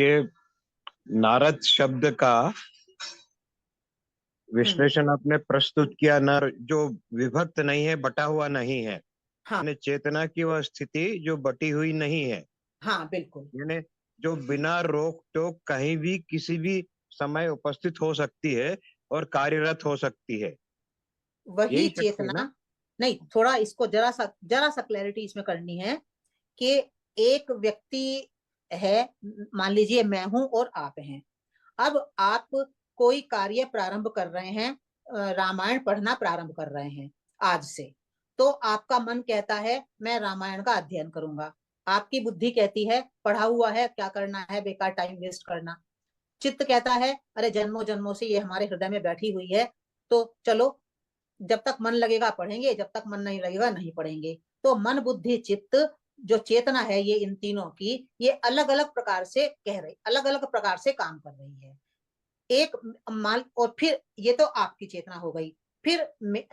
ये नारद शब्द का हम्म। विश्लेषण आपने प्रस्तुत किया। नर जो विभक्त नहीं है, बटा हुआ नहीं है, हाँ यानी चेतना की वह स्थिति जो बटी हुई नहीं है, हाँ बिल्कुल। यानी जो बिना रोक टोक कहीं भी किसी भी समय उपस्थित हो सकती है और कार्यरत हो सकती है। वही यही शक्ति है चेतना। ना। नहीं, थोड़ा इसको जरा सा क्लैरिटी इसमें करनी है कि एक व्यक्ति है, मान लीजिए मैं हूं और आप हैं। अब आप कोई कार्य प्रारंभ कर रहे हैं, रामायण पढ़ना प्रारंभ कर रहे हैं आज से। तो आपका मन कहता है मैं रामायण का अध्ययन करूंगा। आपकी बुद्धि कहती है पढ़ा हुआ है, क्या करना है, बेकार टाइम वेस्ट करना। चित्त कहता है अरे जन्मों जन्मों से ये हमारे हृदय में बैठी हुई है, तो चलो जब तक मन लगेगा पढ़ेंगे, जब तक मन नहीं लगेगा नहीं पढ़ेंगे। तो मन बुद्धि चित्त जो चेतना है, ये इन तीनों की ये अलग अलग प्रकार से कह रही, अलग अलग प्रकार से काम कर रही है। एक मान, और फिर ये तो आपकी चेतना हो गई। फिर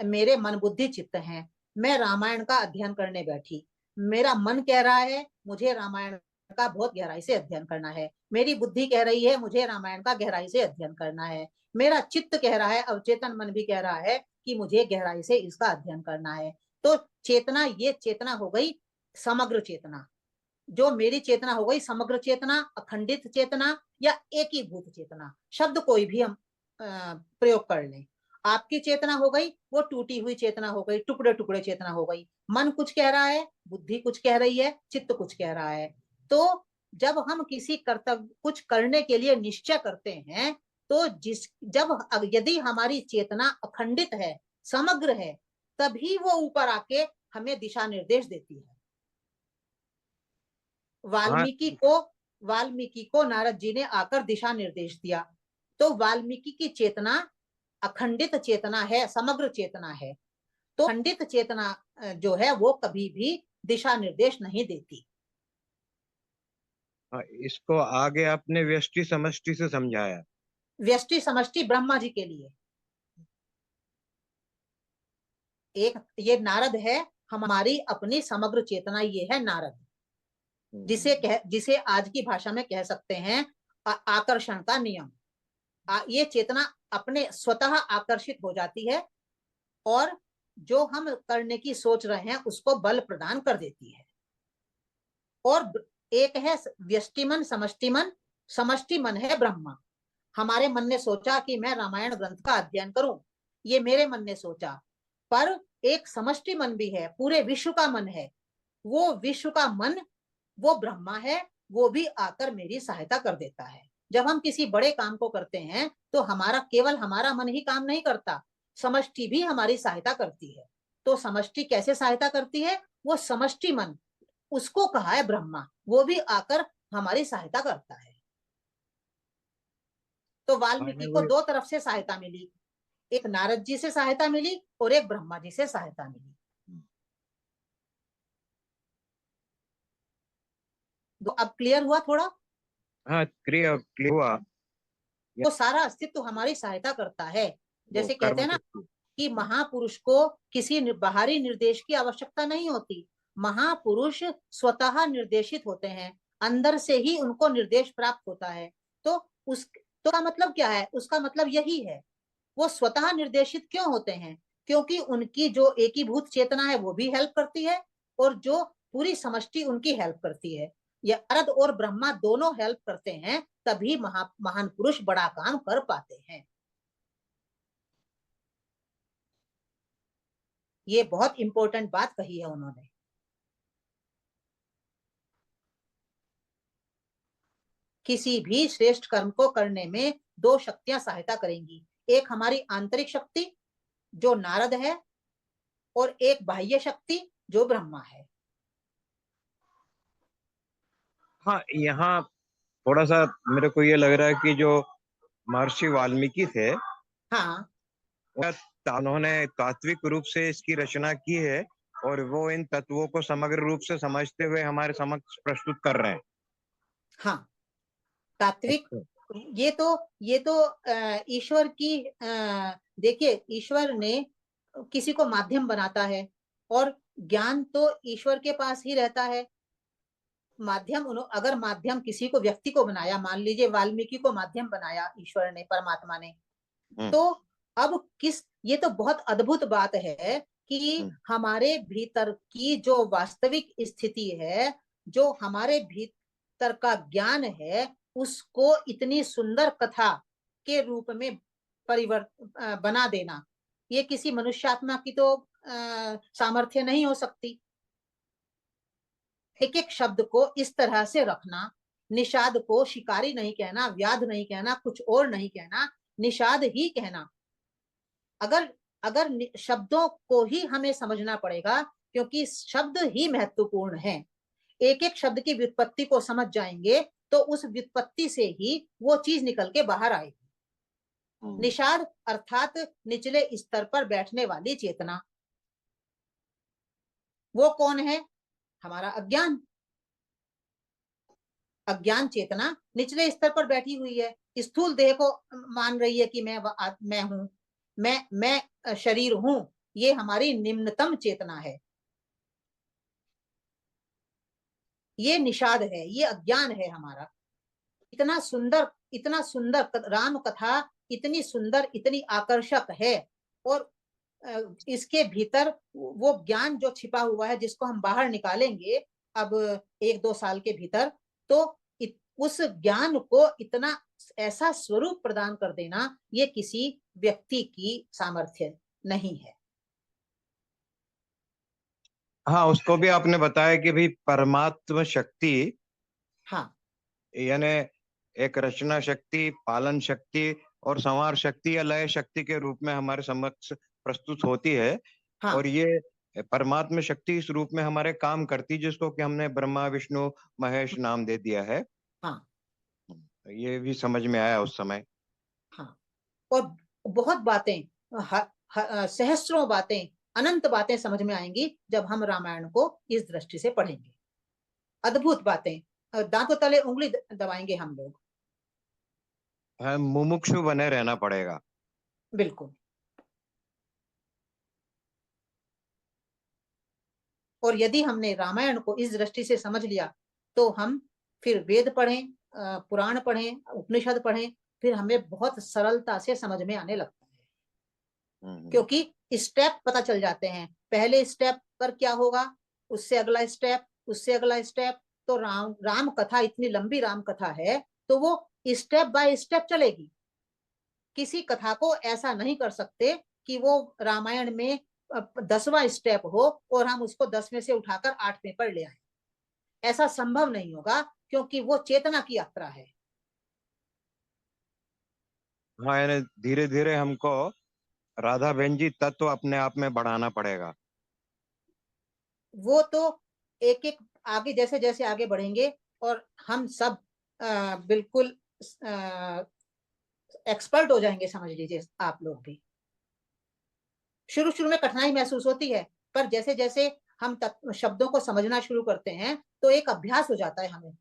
मेरे मन बुद्धि चित्त हैं। मैं रामायण का अध्ययन करने बैठी। मेरा मन कह रहा है मुझे रामायण का बहुत गहराई से अध्ययन करना है। मेरी बुद्धि कह रही है मुझे रामायण का गहराई से अध्ययन करना है। मेरा चित्त कह रहा है, अवचेतन मन भी कह रहा है कि मुझे गहराई से इसका अध्ययन करना है। तो चेतना, ये चेतना हो गई समग्र चेतना। जो मेरी चेतना हो गई समग्र चेतना, अखंडित चेतना या एकीभूत चेतना, शब्द कोई भी हम प्रयोग कर लें। आपकी चेतना हो गई वो टूटी हुई चेतना हो गई, टुकड़े टुकड़े चेतना हो गई। मन कुछ कह रहा है, बुद्धि कुछ कह रही है, चित्त कुछ कह रहा है। तो जब हम किसी कर्तव्य कुछ करने के लिए निश्चय करते हैं, तो यदि हमारी चेतना अखंडित है, समग्र है, तभी वो ऊपर आके हमें दिशा निर्देश देती है। हाँ वाल्मीकि को वाल्मीकि को नारद जी ने आकर दिशा निर्देश दिया। तो वाल्मीकि की चेतना अखंडित चेतना है, समग्र चेतना है। तो अखंडित चेतना जो है वो कभी भी दिशा निर्देश नहीं देती। हाँ, इसको आगे आपने व्यष्टि समष्टि से समझाया। व्यष्टि समष्टि ब्रह्मा जी के लिए एक ये नारद है, हमारी अपनी समग्र चेतना ये है नारद। जिसे आज की भाषा में कह सकते हैं आकर्षण का नियम। ये चेतना अपने स्वतः आकर्षित हो जाती है और जो हम करने की सोच रहे हैं उसको बल प्रदान कर देती है। और एक है व्यष्टि मन, समष्टि मन। समष्टि मन है ब्रह्मा। हमारे मन ने सोचा कि मैं रामायण ग्रंथ का अध्ययन करूं, ये मेरे मन ने सोचा। पर एक समष्टि मन भी है, पूरे विश्व का मन है। वो विश्व का मन, वो ब्रह्मा है, वो भी आकर मेरी सहायता कर देता है। जब हम किसी बड़े काम को करते हैं तो हमारा केवल हमारा मन ही काम नहीं करता, समष्टि भी हमारी सहायता करती है। तो समष्टि कैसे सहायता करती है? वो समष्टि मन, उसको कहा है ब्रह्मा, वो भी आकर हमारी सहायता करता है। तो हाँ, वाल्मीकि को दो तरफ से सहायता मिली, एक नारद जी से सहायता मिली और एक ब्रह्मा जी से सहायता मिली। तो अब क्लियर हुआ थोड़ा? हाँ, क्रिया क्लियर हुआ। वो सारा अस्तित्व हमारी सहायता करता है। वो जैसे कहते कर्म हैं ना शक्ति। कि महापुरुष को किसी बाहरी निर्देश की आवश्यकता नहीं होती। महापुरुष स्वतः निर्देशित होते हैं, अंदर से ही उनको निर्देश प्राप्त होता है। तो उस तो का मतलब क्या है? उसका मतलब यही है, वो स्वतः निर्देशित क्यों होते हैं? क्योंकि उनकी जो एकीभूत चेतना है वो भी हेल्प करती है और जो पूरी समष्टि उनकी हेल्प करती है। ये अरद और ब्रह्मा दोनों हेल्प करते हैं, तभी महान पुरुष बड़ा काम कर पाते हैं। ये बहुत इंपॉर्टेंट बात कही है उन्होंने। किसी भी श्रेष्ठ कर्म को करने में दो शक्तियां सहायता करेंगी, एक हमारी आंतरिक शक्ति जो नारद है और एक बाह्य शक्ति जो ब्रह्मा है। हाँ, यहाँ थोड़ा सा मेरे को ये लग रहा है कि जो महर्षि वाल्मीकि थे, हाँ उन्होंने तात्विक रूप से इसकी रचना की है और वो इन तत्वों को समग्र रूप से समझते हुए हमारे समक्ष प्रस्तुत कर रहे हैं। हाँ तात्विक। अच्छा। ये तो ईश्वर की देखिए, ईश्वर ने किसी को माध्यम बनाता है और ज्ञान तो ईश्वर के पास ही रहता है। अगर माध्यम किसी को, व्यक्ति को बनाया, मान लीजिए वाल्मीकि को माध्यम बनाया ईश्वर ने, परमात्मा ने, तो अब ये तो बहुत अद्भुत बात है कि हमारे भीतर की जो वास्तविक स्थिति है, जो हमारे भीतर का ज्ञान है, उसको इतनी सुंदर कथा के रूप में बना देना, ये किसी मनुष्यात्मा की तो सामर्थ्य नहीं हो सकती। एक एक शब्द को इस तरह से रखना, निषाद को शिकारी नहीं कहना, व्याध नहीं कहना, कुछ और नहीं कहना, निषाद ही कहना। अगर शब्दों को ही हमें समझना पड़ेगा, क्योंकि शब्द ही महत्वपूर्ण है। एक एक शब्द की व्युत्पत्ति को समझ जाएंगे तो उस व्युत्पत्ति से ही वो चीज निकल के बाहर आएगी। निषाद अर्थात निचले स्तर पर बैठने वाली चेतना। वो कौन है? हमारा अज्ञान। अज्ञान चेतना निचले स्तर पर बैठी हुई है, स्थूल देह को मान रही है कि मैं हूं, मैं शरीर हूं। ये हमारी निम्नतम चेतना है, ये निषाद है, ये अज्ञान है हमारा। इतना सुंदर राम कथा, इतनी सुंदर, इतनी आकर्षक है, और इसके भीतर वो ज्ञान जो छिपा हुआ है, जिसको हम बाहर निकालेंगे अब 1-2 साल के भीतर, तो उस ज्ञान को इतना ऐसा स्वरूप प्रदान कर देना, ये किसी व्यक्ति की सामर्थ्य नहीं है। हाँ, उसको भी आपने बताया कि भाई परमात्मा शक्ति, हाँ, यानी एक रचना शक्ति, पालन शक्ति और संहार शक्ति या लय शक्ति के रूप में हमारे समक्ष प्रस्तुत होती है। हाँ, और ये परमात्मा शक्ति इस रूप में हमारे काम करती, जिसको कि हमने ब्रह्मा विष्णु महेश नाम दे दिया है। हाँ, ये भी समझ में आया उस समय। हाँ। और बहुत बातें, सहस्रों बातें, अनंत बातें समझ में आएंगी जब हम रामायण को इस दृष्टि से पढ़ेंगे। अद्भुत बातें, दांतों तले उंगली दबाएंगे हम लोग। मुमुक्षु बने रहना पड़ेगा। बिल्कुल। और यदि हमने रामायण को इस दृष्टि से समझ लिया, तो हम फिर वेद पढ़ें, पुराण पढ़ें, उपनिषद पढ़ें, फिर हमें बहुत सरलता से समझ में आने लगता है। क्योंकि स्टेप पता चल जाते हैं, पहले स्टेप पर क्या होगा, उससे अगला स्टेप, उससे अगला स्टेप। तो राम कथा इतनी लंबी राम कथा है, तो वो स्टेप बाय स्टेप चलेगी। किसी कथा को ऐसा नहीं कर सकते कि वो रामायण में 10वां स्टेप हो और हम उसको 10 में से उठाकर 8 में पढ़ ले आए। ऐसा संभव नहीं होगा, क्योंकि वो चेतना की यात्रा है। हाँ, यानी धीरे धीरे हमको राधा बहन जी तत्व अपने आप में बढ़ाना पड़ेगा। वो तो एक एक आगे, जैसे जैसे आगे बढ़ेंगे, और हम सब बिल्कुल एक्सपर्ट हो जाएंगे, समझ लीजिए आप लोग भी। शुरू शुरू में कठिनाई महसूस होती है, पर जैसे जैसे हम शब्दों को समझना शुरू करते हैं, तो एक अभ्यास हो जाता है हमें